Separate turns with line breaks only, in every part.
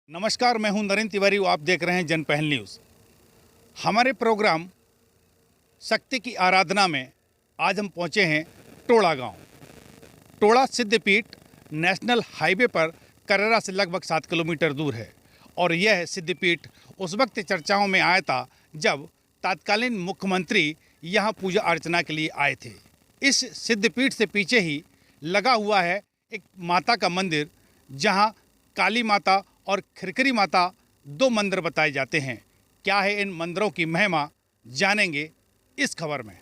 नमस्कार, मैं हूं नरेंद्र तिवारी। आप देख रहे हैं जनपहल न्यूज़। हमारे प्रोग्राम शक्ति की आराधना में आज हम पहुंचे हैं टोड़ा गांव। टोड़ा सिद्धपीठ नेशनल हाईवे पर करेरा से लगभग 7 किलोमीटर दूर है और यह सिद्धपीठ उस वक्त चर्चाओं में आया था जब तत्कालीन मुख्यमंत्री यहां पूजा अर्चना के लिए आए थे। इस सिद्धपीठ से पीछे ही लगा हुआ है एक माता का मंदिर, जहां काली माता और खिरकरी माता दो मंदिर बताए जाते हैं। क्या है इन मंदिरों की महिमा, जानेंगे इस खबर में।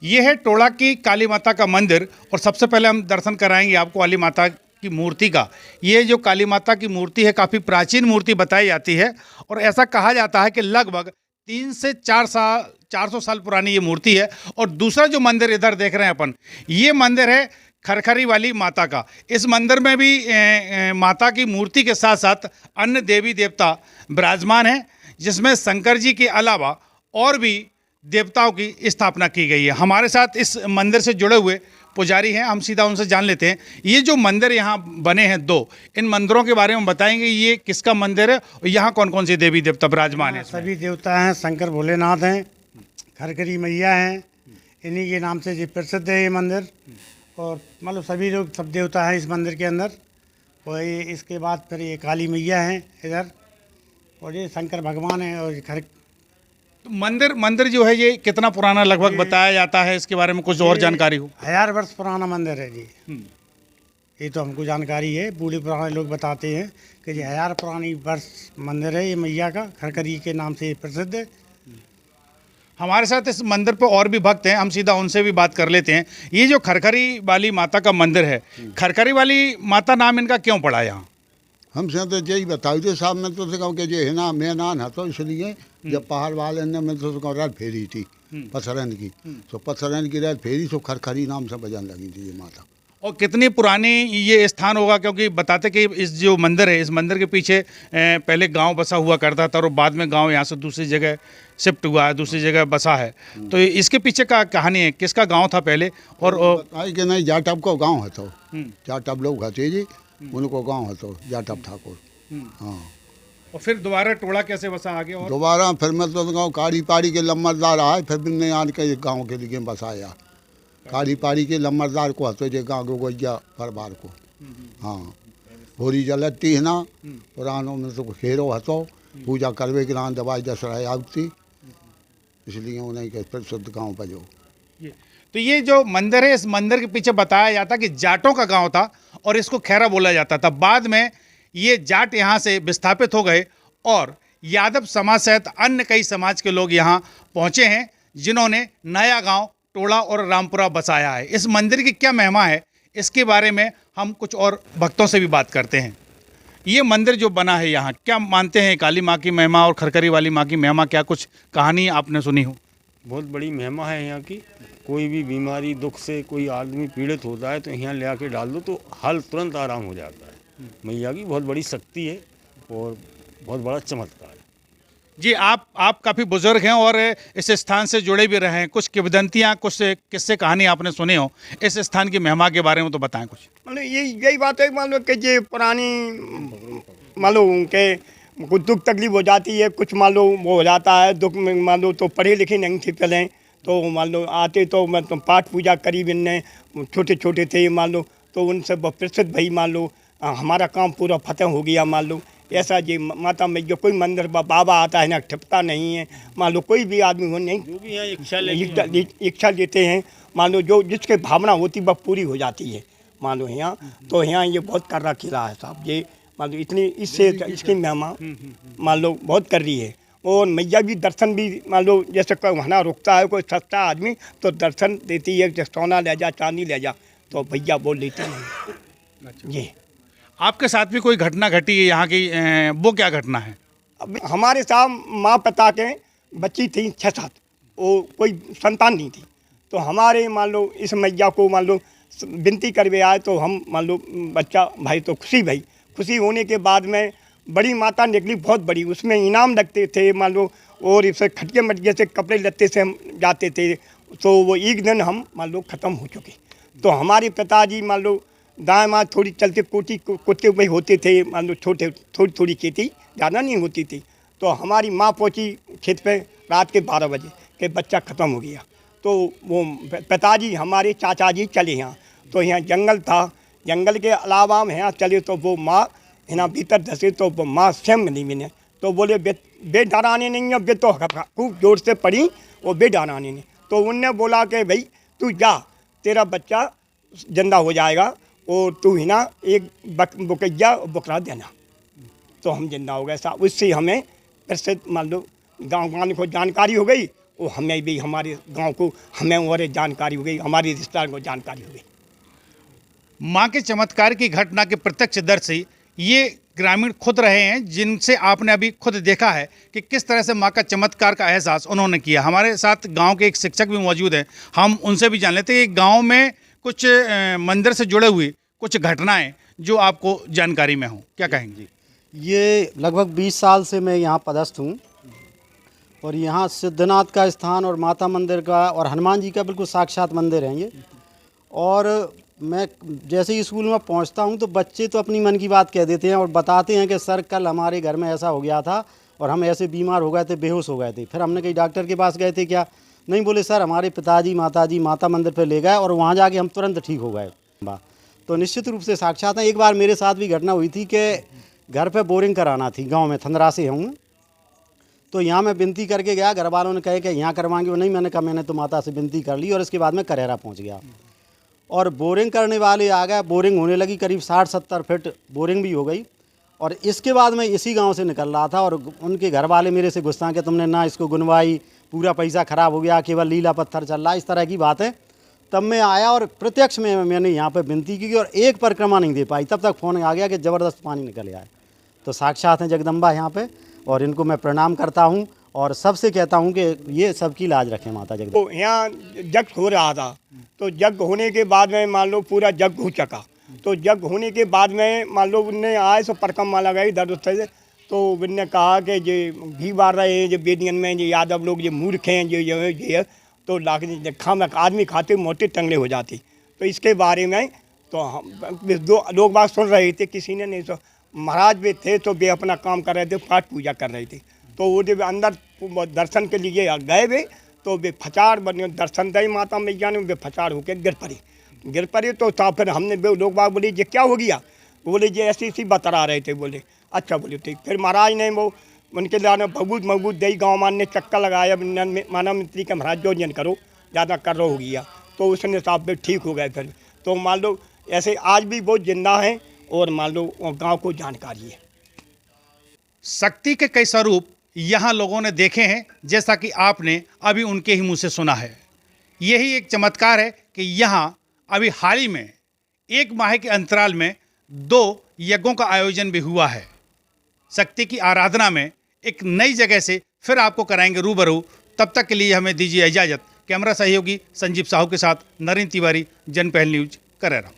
ये है टोड़ा की काली माता का मंदिर और सबसे पहले हम दर्शन कराएंगे आपको काली माता की मूर्ति का। ये जो काली माता की मूर्ति है काफ़ी प्राचीन मूर्ति बताई जाती है और ऐसा कहा जाता है कि लगभग 3 से 400 साल पुरानी ये मूर्ति है। और दूसरा जो मंदिर इधर देख रहे हैं अपन, ये मंदिर है खरखरी वाली माता का। इस मंदिर में भी माता की मूर्ति के साथ साथ अन्य देवी देवता विराजमान हैं, जिसमें शंकर जी के अलावा और भी देवताओं की स्थापना की गई है। हमारे साथ इस मंदिर से जुड़े हुए पुजारी हैं, हम सीधा उनसे जान लेते हैं। ये जो मंदिर यहाँ बने हैं दो, इन मंदिरों के बारे में बताएंगे। ये किसका मंदिर है और यहाँ कौन कौन से देवी देवता विराजमान हैं?
सभी देवता हैं, शंकर भोलेनाथ हैं, खरखरी मैया हैं, इन्हीं के नाम से ये प्रसिद्ध है ये मंदिर। और मतलब सभी लोग, सब देवता हैं इस मंदिर के अंदर। और ये इसके बाद फिर ये काली मैया हैं इधर, और ये शंकर भगवान हैं। और
तो मंदिर जो है ये कितना पुराना लगभग बताया जाता है, इसके बारे में कुछ और जानकारी हो?
1000 वर्ष पुराना मंदिर है जी। ये तो हमको जानकारी है, बूढ़े पुराने लोग बताते हैं कि ये 1000 पुरानी वर्ष मंदिर है ये मैया का, खरखरी के नाम से प्रसिद्ध है।
हमारे साथ इस मंदिर पर और भी भक्त हैं, हम सीधा उनसे भी बात कर लेते हैं। ये जो खरखरी वाली माता का मंदिर है, खरखरी वाली माता नाम इनका क्यों पड़ा यहाँ?
हमसे तो यही बताओ जो साहब, मैं तो कहूँ कि जो है ना मैदान है, तो इसलिए जब पहाड़ वाले ने मैं तो रात फेरी थी पथरन की, तो पथरन की रात फेरी तो खरखरी नाम से बजन लगी थी ये माता।
और कितनी पुरानी ये स्थान होगा? क्योंकि बताते कि इस जो मंदिर है, इस मंदिर के पीछे पहले गांव बसा हुआ करता था और बाद में गांव यहाँ से दूसरी जगह शिफ्ट हुआ है, दूसरी जगह बसा है। तो इसके पीछे का कहानी है, किसका गांव था पहले? और
कि नहीं, जाटव को गाँव है, तो जाटव लोग हथे जी, उनको गाँव है तो जाटव ठाकुर। हाँ,
और फिर दोबारा टोड़ा कैसे बसा आगे? और
दोबारा फिर मैं तो गाँव काड़ी पाड़ी के लम्बरदार आए, फिर बिन्ने आन के गाँव के लिए बसाया। काड़ी पाड़ी के लम्बरदार को हतो जे गाँव गोइया परिवार को। हाँ, भोरी जलती है ना, पुरानों में तो खेरो हतो, पूजा करवे के नाम दवाई दसरा आवती, इसलिए उन्हें के प्रसिद्ध गाँव बजो।
तो ये जो मंदिर है, इस मंदिर के पीछे बताया जाता कि जाटों का गांव था और इसको खैरा बोला जाता था। बाद में ये जाट यहाँ से विस्थापित हो गए और यादव समाज सहित अन्य कई समाज के लोग यहाँ पहुँचे हैं, जिन्होंने नया गांव टोड़ा और रामपुरा बसाया है। इस मंदिर की क्या महिमा है, इसके बारे में हम कुछ और भक्तों से भी बात करते हैं। ये मंदिर जो बना है यहाँ, क्या मानते हैं काली माँ की महिमा और खरखरी वाली माँ की महिमा? क्या कुछ कहानी आपने सुनी हो?
बहुत बड़ी महिमा है यहाँ की। कोई भी बीमारी दुख से कोई आदमी पीड़ित होता है तो यहाँ ले आके डाल दो तो हल तुरंत आराम हो जाता है। मैया की बहुत बड़ी शक्ति है और बहुत बड़ा चमत्कार है।
जी, आप काफ़ी बुजुर्ग हैं और इस स्थान से जुड़े भी रहे हैं। कुछ किंवदंतियाँ, कुछ किस्से कहानी आपने सुने हो, इस स्थान की महिमा के बारे में तो बताएं कुछ।
मतलब यही बात है, मान लो कि ये पुरानी मान लो उनके
कुछ दुख तकलीफ हो जाती है, कुछ मान लो वो हो जाता है दुख में, मान लो तो पढ़े लिखे नहीं थे पहले, तो मान लो आते तो मतलब पाठ पूजा करी इनने, छोटे छोटे थे मान लो, तो उनसे प्रसिद्ध भाई मान लो हमारा काम पूरा फतेह हो गया मान लो। ऐसा जी माता मैया कोई मंदिर बाबा आता है ना ठिपता नहीं है, मान लो कोई भी आदमी हो नहीं
जो भी यहाँ
इच्छा लेते हैं मान लो, जो जिसके भावना होती वह पूरी हो जाती है मान लो यहाँ। तो यहाँ ये बहुत कर्रा खिला है साहब, ये मान लो इतनी इससे इसकी महिमा मान लो बहुत कर रही है। और मैया भी दर्शन भी मान लो जैसे कोई वहाँ रुकता है कोई सस्ता आदमी तो दर्शन देती है, जैसे सोना ले जा चांदी ले जा, तो भैया बोल लेते हैं। ये
आपके साथ भी कोई घटना घटी है यहाँ की, वो क्या घटना है?
अब हमारे साथ माँ पिता के बच्ची थी 6-7, वो कोई संतान नहीं थी, तो हमारे मान लो इस मैया को मान लो विनती करवे आए, तो हम मान लो बच्चा भाई तो खुशी होने के बाद में बड़ी माता निकली बहुत बड़ी, उसमें इनाम लगते थे मान लो, और इसे खटके मटके से कपड़े लत्ते से हम जाते थे, तो वो एक दिन हम मान लो ख़त्म हो चुके। तो हमारे पिताजी मान लो दाएँ माँ थोड़ी चलते कुत्ते में होते थे मान लो, छोटे थोड़ी खेती ज़्यादा नहीं होती थी, तो हमारी माँ पहुँची खेत पे रात के 12 बजे कि बच्चा ख़त्म हो गया। तो वो पिताजी हमारे चाचा जी चले यहाँ, तो यहाँ जंगल था, जंगल के अलावा हम यहाँ चले तो वो माँ यहाँ भीतर धसे, तो वो माँ स्वयं मिली मैंने, तो बोले बे डराने नहीं है, बे तो खूब जोर से पड़ी वो बे डराने नहीं, तो उनने बोला कि भाई तू जा तेरा बच्चा जिंदा हो जाएगा, और तू ही ना एक बुकैया बकरा देना, तो हम जिंदा हो गए साहब। उससे हमें फिर से मान लो गाँव को जानकारी हो गई, और हमें भी हमारे गांव को हमें और जानकारी हो गई, हमारे रिश्तेदार को जानकारी हो गई।
माँ के चमत्कार की घटना के प्रत्यक्षदर्शी ये ग्रामीण खुद रहे हैं, जिनसे आपने अभी खुद देखा है कि किस तरह से माँ का चमत्कार का एहसास उन्होंने किया। हमारे साथ गांव के एक शिक्षक भी मौजूद हैं, हम उनसे भी जान लेते हैं कि गांव में कुछ मंदिर से जुड़े हुए कुछ घटनाएं जो आपको जानकारी में हों, क्या कहेंगे?
ये लगभग 20 साल से मैं यहाँ पदस्थ हूँ, और यहाँ सिद्धनाथ का स्थान और माता मंदिर का और हनुमान जी का बिल्कुल साक्षात मंदिर है ये। और मैं जैसे ही स्कूल में पहुँचता हूँ तो बच्चे तो अपनी मन की बात कह देते हैं और बताते हैं कि सर कल हमारे घर में ऐसा हो गया था और हम ऐसे बीमार हो गए थे, बेहोश हो गए थे। फिर हमने कहीं डॉक्टर के पास गए थे क्या? नहीं, बोले सर हमारे पिताजी माताजी माता मंदिर पर ले गए और वहाँ जाके हम तुरंत ठीक हो गए। तो निश्चित रूप से साक्षात है। एक बार मेरे साथ भी घटना हुई थी कि घर पे बोरिंग कराना थी, गांव में थंदरा से हूँ, तो यहाँ मैं विनती करके गया, घर वालों ने कहे कि यहाँ करवाएंगे, वो नहीं, मैंने कहा मैंने तो माता से विनती कर ली, और इसके बाद में करेरा पहुँच गया और बोरिंग करने वाले आ गए। बोरिंग होने लगी, करीब 60-70 फीट बोरिंग भी हो गई, और इसके बाद मैं इसी गांव से निकल रहा था और उनके घर वाले मेरे से गुस्सा कि तुमने ना इसको गुनवाई, पूरा पैसा ख़राब हो गया, केवल लीला पत्थर चल रहा, इस तरह की बात है। तब मैं आया और प्रत्यक्ष में मैंने यहाँ पे विनती की और एक परिक्रमा नहीं दे पाई, तब तक फ़ोन आ गया कि ज़बरदस्त पानी निकल आया। तो साक्षात हैं जगदम्बा यहाँ पे, और इनको मैं प्रणाम करता हूँ और सबसे कहता हूँ कि ये सबकी लाज रखें माता जगदम्बा।
तो यहाँ जग हो रहा था, तो जग होने के बाद में मान लो पूरा जग हो चुका, तो जग होने के बाद में मान लो उनने आए सो परिक्रमा लगाई दर से, तो उनने कहा कि ये घी बार रहे हैं जो बेदियन में, ये यादव लोग ये मूर्ख हैं, ये तो लाख आदमी खाते मोटे टंगले हो जाती। तो इसके बारे में तो हम 2 लोग बात सुन रहे थे, किसी ने नहीं। तो महाराज भी थे तो वे अपना काम कर रहे थे, पाठ पूजा कर रहे थे, तो वो जब अंदर दर्शन के लिए गए वे, तो वे फचार बने दर्शन दई माता मैया ने, वे फचार होकर गिर पड़े। तो फिर हमने लोग बाग बोले ये क्या हो गया? बोले ये ऐसी बता रहे थे। बोले अच्छा, बोले ठीक। फिर महाराज ने वो उनके लाने भगूत दई गाँव मान ने चक्कर लगाया, माना मित्री के महाराज जो जन करो ज़्यादा कर रहा हो गया, तो उसने साहब भी ठीक हो गए। फिर तो मान लो ऐसे आज भी बहुत जिंदा हैं और मान लो गांव को जानकारी है।
शक्ति के कई स्वरूप यहाँ लोगों ने देखे हैं, जैसा कि आपने अभी उनके ही मुंह से सुना है। यही एक चमत्कार है कि यहाँ अभी हाल ही में 1 माह के अंतराल में 2 यज्ञों का आयोजन भी हुआ है। शक्ति की आराधना में एक नई जगह से फिर आपको कराएंगे रूबरू। तब तक के लिए हमें दीजिए इजाज़त। कैमरा सहयोगी संजीव साहू के साथ नरेंद्र तिवारी, जनपहल न्यूज, करेरा।